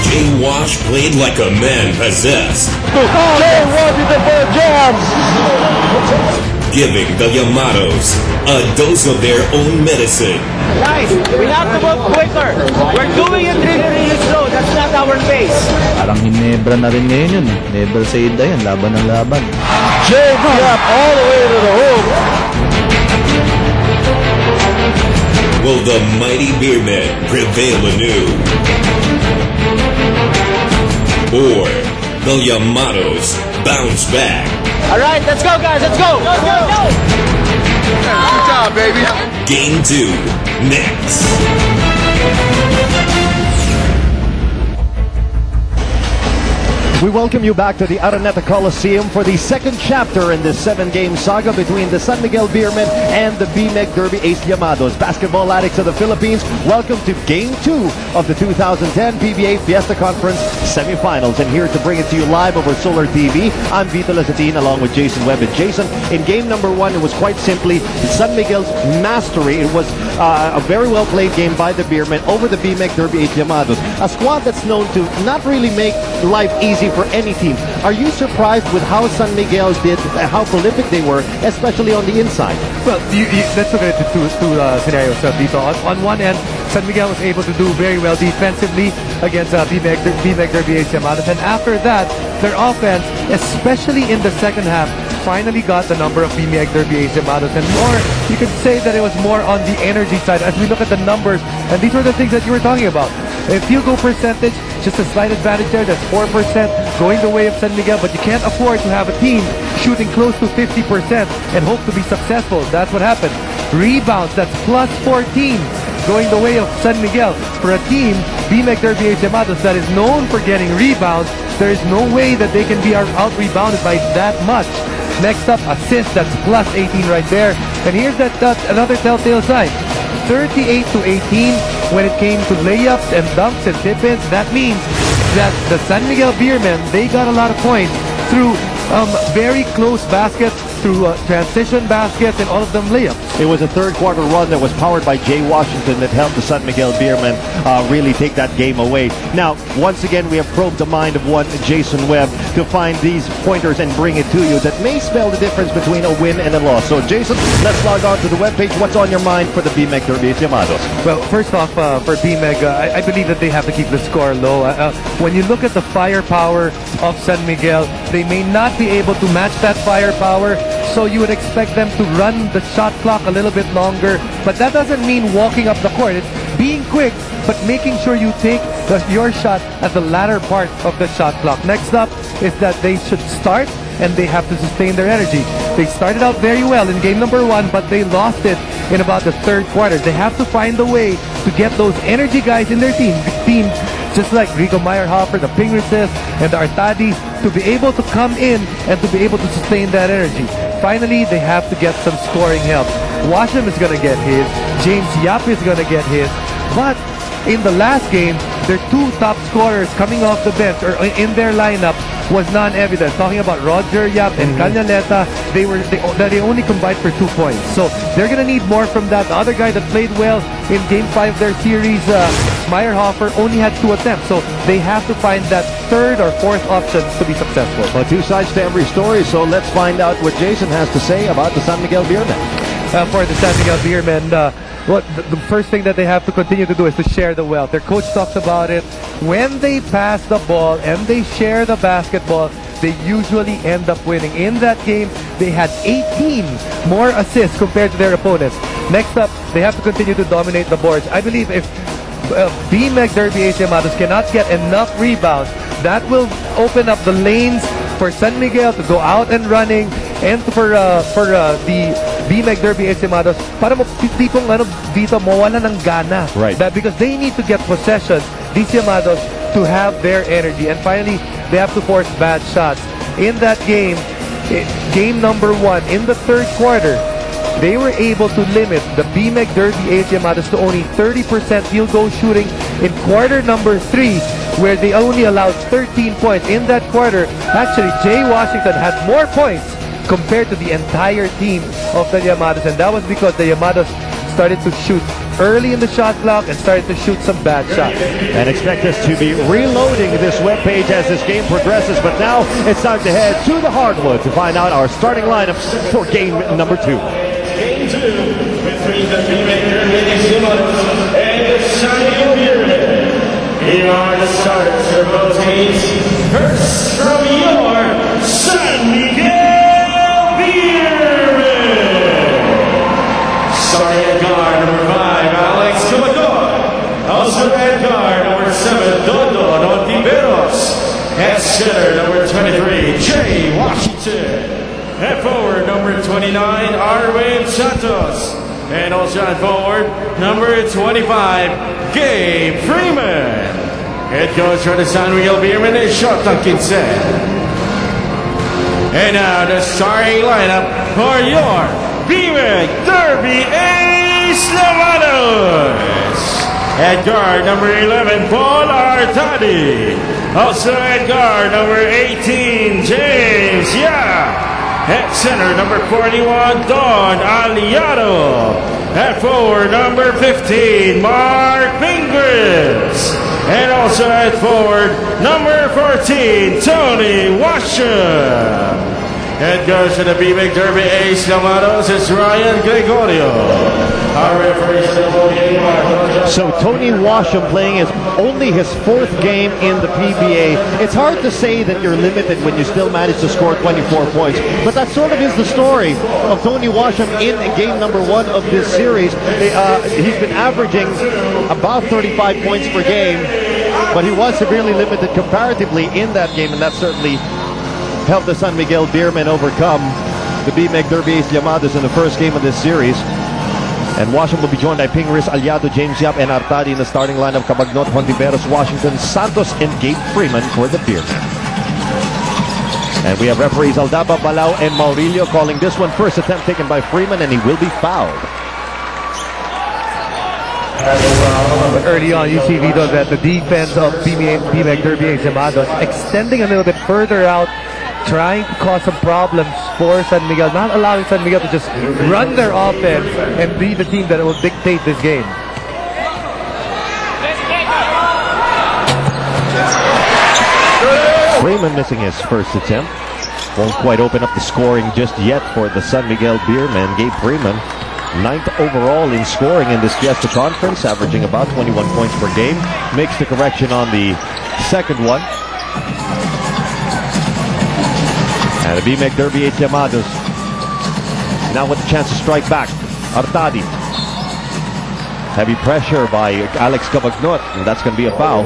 Jay Wash played like a man possessed. Jay Wash is it for a jam! Giving the Yamatos a dose of their own medicine. Guys, we have to move quicker. We're doing it really slow. That's not our pace. Parang hinebra na rin ngayon yun. Never say die yan. Laban ng laban. Jay Gap all the way to the hoop. Will the mighty Beermen prevail anew? Or the Yamatos bounce back? Alright, let's go guys, let's go! Go, go, go! Good job, baby. Game 2, next. We welcome you back to the Araneta Coliseum for the second chapter in this 7-game saga between the San Miguel Beermen and the BMEG Derby Ace Yamados. Basketball addicts of the Philippines, welcome to Game 2 of the 2010 PBA Fiesta Conference semifinals. And here to bring it to you live over Solar TV, I'm Vito Lazatin along with Jason Webb. And Jason, in game number 1, it was quite simply San Miguel's mastery. It was a very well played game by the Beermen over the BMEG Derby Ace Yamados, a squad that's known to not really make life easy for any team. Are you surprised with how San Miguel did, how prolific they were, especially on the inside? Well, let's look at it two scenarios, Vito. On one end, San Miguel was able to do very well defensively against BMEG Derby Ace Yamados, and after that, their offense, especially in the second half, finally got the number of BMEG Derby Ace Yamados, and more, you could say that it was more on the energy side as we look at the numbers, and these were the things that you were talking about. A field goal percentage, just a slight advantage there, that's 4% going the way of San Miguel, but you can't afford to have a team shooting close to 50% and hope to be successful. That's what happened. Rebounds, that's plus 14 going the way of San Miguel. For a team, BMEG Derby Ace Yamados, that is known for getting rebounds, there is no way that they can be out-rebounded by that much. Next up, assists, that's plus 18 right there. And here's another telltale sign. 38 to 18 when it came to layups and dunks and tip-ins. That means that the San Miguel Beermen, they got a lot of points through very close baskets, through transition baskets, and all of them layups. It was a third quarter run that was powered by Jay Washington that helped the San Miguel Beermen really take that game away. Now, once again, we have probed the mind of one Jason Webb to find these pointers and bring it to you that may spell the difference between a win and a loss. So, Jason, let's log on to the webpage. What's on your mind for the BMEG Derby Ace Yamados? Well, first off, for BMEG, I believe that they have to keep the score low. When you look at the firepower of San Miguel, they may not be able to match that firepower, so you would expect them to run the shot clock a little bit longer, but that doesn't mean walking up the court. It's being quick, but making sure you take your shot at the latter part of the shot clock. Next up is that they should start and they have to sustain their energy. They started out very well in game number 1, but they lost it in about the third quarter. They have to find a way to get those energy guys in their team just like Rico Meyerhofer, the Pingrises, and the Artadis, to be able to come in and to be able to sustain that energy. Finally, they have to get some scoring help. Washam is going to get his, James Yap is going to get his, but in the last game, their two top scorers coming off the bench or in their lineup was non-evident. Talking about Roger Yap and Canaleta, they only combined for 2 points. So they're going to need more from that. The other guy that played well in Game 5 of their series, Meyerhofer, only had 2 attempts. So they have to find that third or fourth option to be successful. Well, 2 sides to every story, so let's find out what Jason has to say about the San Miguel Beermen. For the San Miguel Beermen, the first thing that they have to continue to do is to share the wealth. Their coach talks about it. When they pass the ball and they share the basketball, they usually end up winning. In that game, they had 18 more assists compared to their opponents. Next up, they have to continue to dominate the boards. I believe if BMEG Derby Ace Yamados cannot get enough rebounds, that will open up the lanes for San Miguel to go out and running, and for the BMEG Derby Ace Yamados para tipong Vito mawala ng gana. Right. Because they need to get possession, these Yamados, to have their energy. And finally, they have to force bad shots. In that game, game number 1, in the third quarter, they were able to limit the BMEG Derby Ace Yamados to only 30% field goal shooting in quarter number 3, where they only allowed 13 points. In that quarter, actually, Jay Washington had more points compared to the entire team of the Yamados, and that was because the Yamados started to shoot early in the shot clock and started to shoot some bad shots. And expect us to be reloading this webpage as this game progresses. But now it's time to head to the hardwood to find out our starting lineups for game number 2. Game 2 between the B-Maker and the San Miguel Beermen. Here are the starters for both teams. First from your San Miguel Beermen. Starting at guard number 5, Alex Camador. Also at guard number 7, Dondon Ontiveros. At center number 23, Jay Washington. At forward, number 29, Arwin Santos. And also at forward, number 25, Gabe Freeman. Head coach for the San Miguel Beermen is Shot Duncanson. And now the starting lineup for your B-Mac Derby Ace Lavados. At guard, number 11, Paul Artadi. Also at guard, number 18, James Yap. At center, number 41, Don Aliado. At forward, number 15, Mark Pingris. And also at forward, number 14, Tony Washam. Head coach of the B-Mac Derby Ace Llamados is Ryan Gregorio. Our referee So Tony Washam playing only his 4th game in the PBA. It's hard to say that you're limited when you still manage to score 24 points. But that sort of is the story of Tony Washam in game number 1 of this series. He's been averaging about 35 points per game. But he was severely limited comparatively in that game. And that certainly helped the San Miguel Beermen overcome the B-Mac Derby Ace Llamados in the first game of this series. And Washington will be joined by Pingris, Aliado, James Yap, and Artadi in the starting lineup. Cabagnot, Hontiveros, Washington, Santos, and Gabe Freeman for the Beermen. And we have referees Aldaba, Balao, and Maurilio calling this one. First attempt taken by Freeman, and he will be fouled. But early on, you see, Vito, that the defense of B-Mac Derby Ace Llamados extending a little bit further out, trying to cause some problems for San Miguel, not allowing San Miguel to just run their offense and be the team that will dictate this game. Freeman missing his first attempt. Won't quite open up the scoring just yet for the San Miguel Beermen. Gabe Freeman, 9th overall in scoring in this Fiesta Conference, averaging about 21 points per game. Makes the correction on the second one. And the B-Mac Derby Ace Llamados now with a chance to strike back. Artadi. Heavy pressure by Alex Cabagnot, and that's going to be a foul.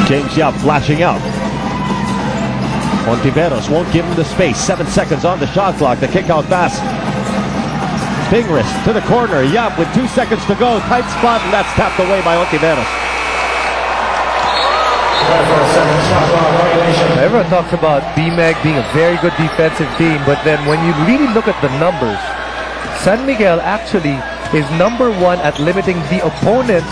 James Yap flashing out. Ontiveros won't give him the space. 7 seconds on the shot clock. The kick out pass. Pingris to the corner. Yap with 2 seconds to go. Tight spot, and that's tapped away by Ontiveros. Everyone talks about B-Mac being a very good defensive team, but then when you really look at the numbers, San Miguel actually is number 1 at limiting the opponent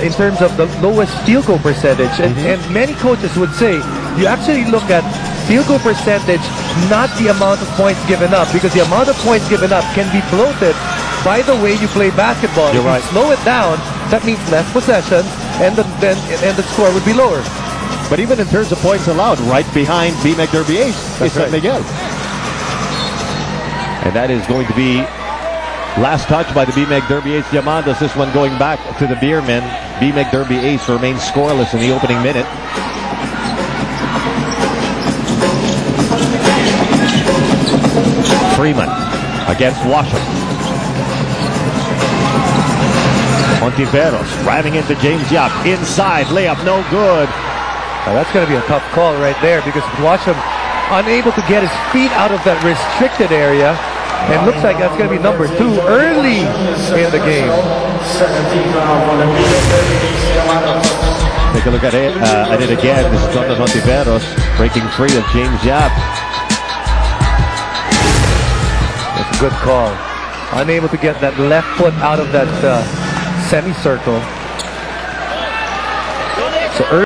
in terms of the lowest field goal percentage. And many coaches would say you actually look at field goal percentage, not the amount of points given up, because the amount of points given up can be bloated by the way you play basketball. You're right. If you slow it down, that means less possessions, and the score would be lower. But even in terms of points allowed, right behind B-Mac Derby Ace is San Miguel. And that is going to be last touch by the B-Mac Derby Ace Llamados. This one going back to the Beermen. B-Mac Derby Ace remains scoreless in the opening minute. Freeman against Washam. Ontiveros driving into James Yap. Inside, layup no good. Now that's going to be a tough call right there, because Washam unable to get his feet out of that restricted area, and looks like that's going to be number 2 early in the game. Take a look at it again. This is Dondon Ontiveros breaking free of James Yap. That's a good call. Unable to get that left foot out of that semicircle. So